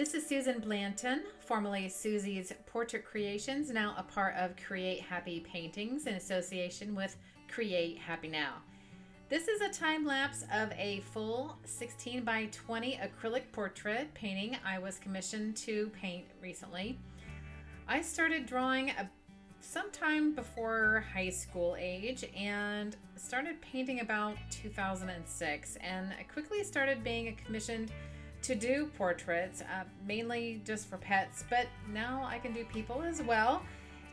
This is Susan Blanton, formerly Susie's Portrait Creations, now a part of Create Happy Paintings in association with Create Happy Now. This is a time lapse of a full 16 by 20 acrylic portrait painting I was commissioned to paint recently. I started drawing sometime before high school age and started painting about 2006, and I quickly started being commissioned to do portraits, mainly just for pets, but now I can do people as well.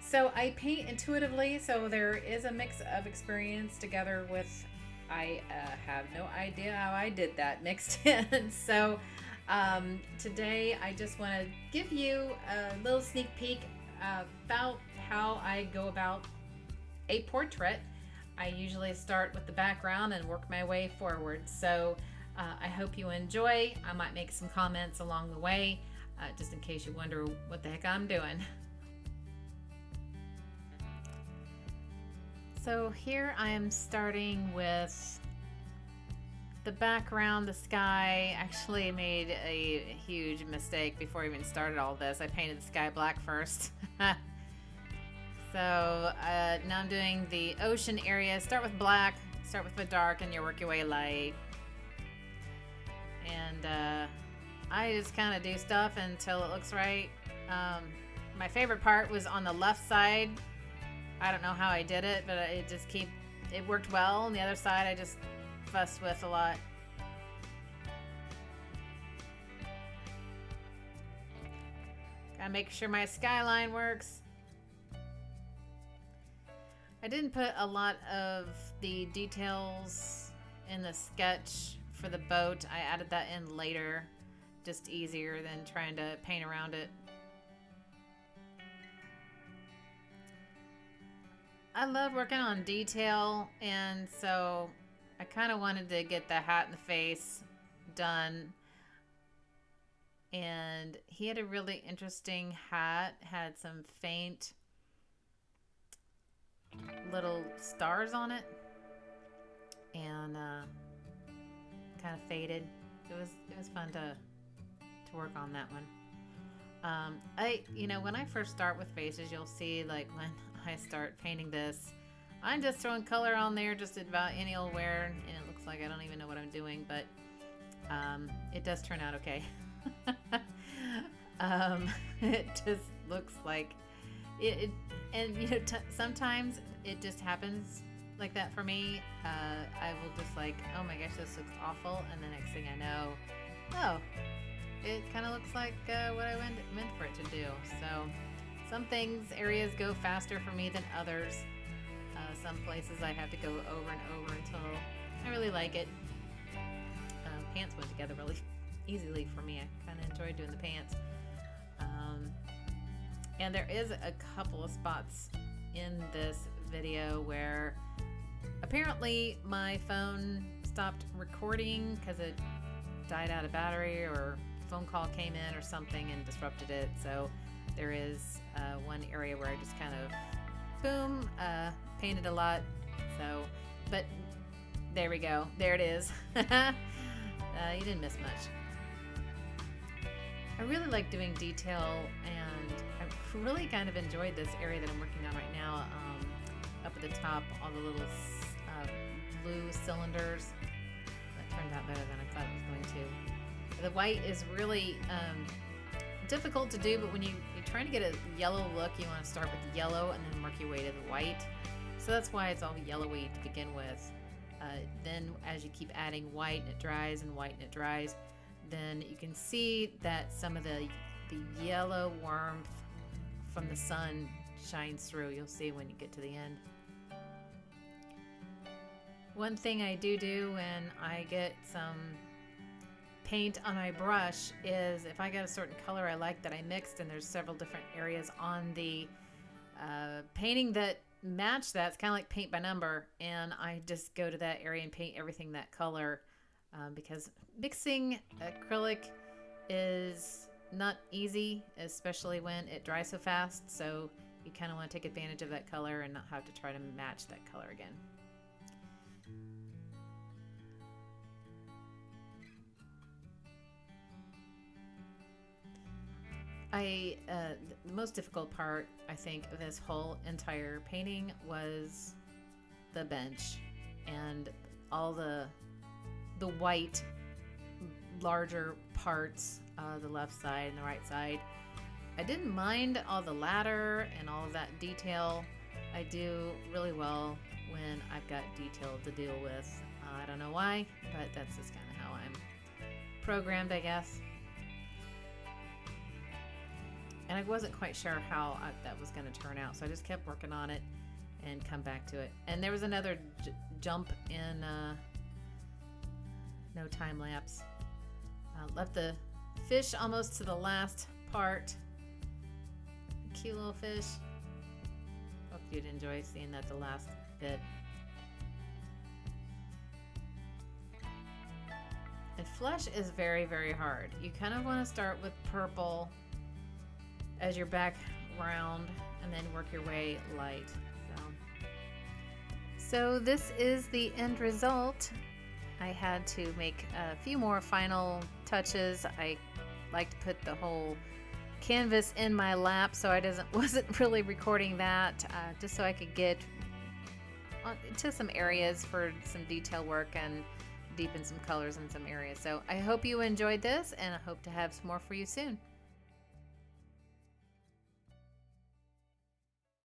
So I paint intuitively, so there is a mix of experience together with, I have no idea how I did that mixed in. So today I just want to give you a little sneak peek about how I go about a portrait. I usually start with the background and work my way forward. So I hope you enjoy. I might make some comments along the way, just in case you wonder what the heck I'm doing. So here I am starting with the background, the sky. Actually made a huge mistake before I even started all this. I painted the sky black first. So now I'm doing the ocean area. Start with black, start with the dark, and you work your way light. And I just kind of do stuff until it looks right. My favorite part was on the left side. I don't know how I did it, but it worked well. On the other side, I just fussed with a lot. Gotta make sure my skyline works. I didn't put a lot of the details in the sketch for the boat. I added that in later, just easier than trying to paint around it. I love working on detail, and so I kind of wanted to get the hat and the face done. And he had a really interesting hat, had some faint little stars on it, and kind of faded. It was fun to work on that one. When I first start with faces, you'll see, like, when I start painting this, I'm just throwing color on there just about any old where, and it looks like I don't even know what I'm doing, but it does turn out okay. It just looks like it and sometimes it just happens like that for me. I will just like, oh my gosh, this looks awful, and the next thing I know, oh, it kind of looks like what I meant for it to do. So some areas go faster for me than others. Some places I have to go over and over until I really like it. Pants went together really easily for me. I kind of enjoyed doing the pants. And there is a couple of spots in this video where apparently my phone stopped recording because it died out of battery, or a phone call came in or something and disrupted it. So there is one area where I just kind of boom, painted a lot. So, but there we go. There it is. You didn't miss much. I really like doing detail, and I really kind of enjoyed this area that I'm working on right now. Up at the top, all the little blue cylinders. That turned out better than I thought it was going to. The white is really difficult to do, but when you're trying to get a yellow look, you want to start with the yellow and then work your way to the white. So that's why it's all yellowy to begin with. Then as you keep adding white and it dries and white and it dries, then you can see that some of the yellow warmth from the sun shines through. You'll see when you get to the end. One thing I do when I get some paint on my brush is, if I got a certain color I like that I mixed, and there's several different areas on the painting that match that, it's kind of like paint by number, and I just go to that area and paint everything that color, because mixing acrylic is not easy, especially when it dries so fast. So you kind of want to take advantage of that color and not have to try to match that color again. The most difficult part, I think, of this whole entire painting was the bench and all the white larger parts, the left side and the right side. I didn't mind all the ladder and all of that detail. I do really well when I've got detail to deal with. I don't know why, but that's just kind of how I'm programmed, I guess. And I wasn't quite sure how that was going to turn out, so I just kept working on it and come back to it. And there was another jump in no time lapse. Left the fish almost to the last part. Cute little fish. Hope you'd enjoy seeing that the last bit. And flesh is very, very hard. You kind of want to start with purple as your background and then work your way light. So this is the end result. I had to make a few more final touches. I like to put the whole canvas in my lap, so I wasn't really recording that, just so I could get to some areas for some detail work and deepen some colors in some areas. So I hope you enjoyed this, and I hope to have some more for you soon.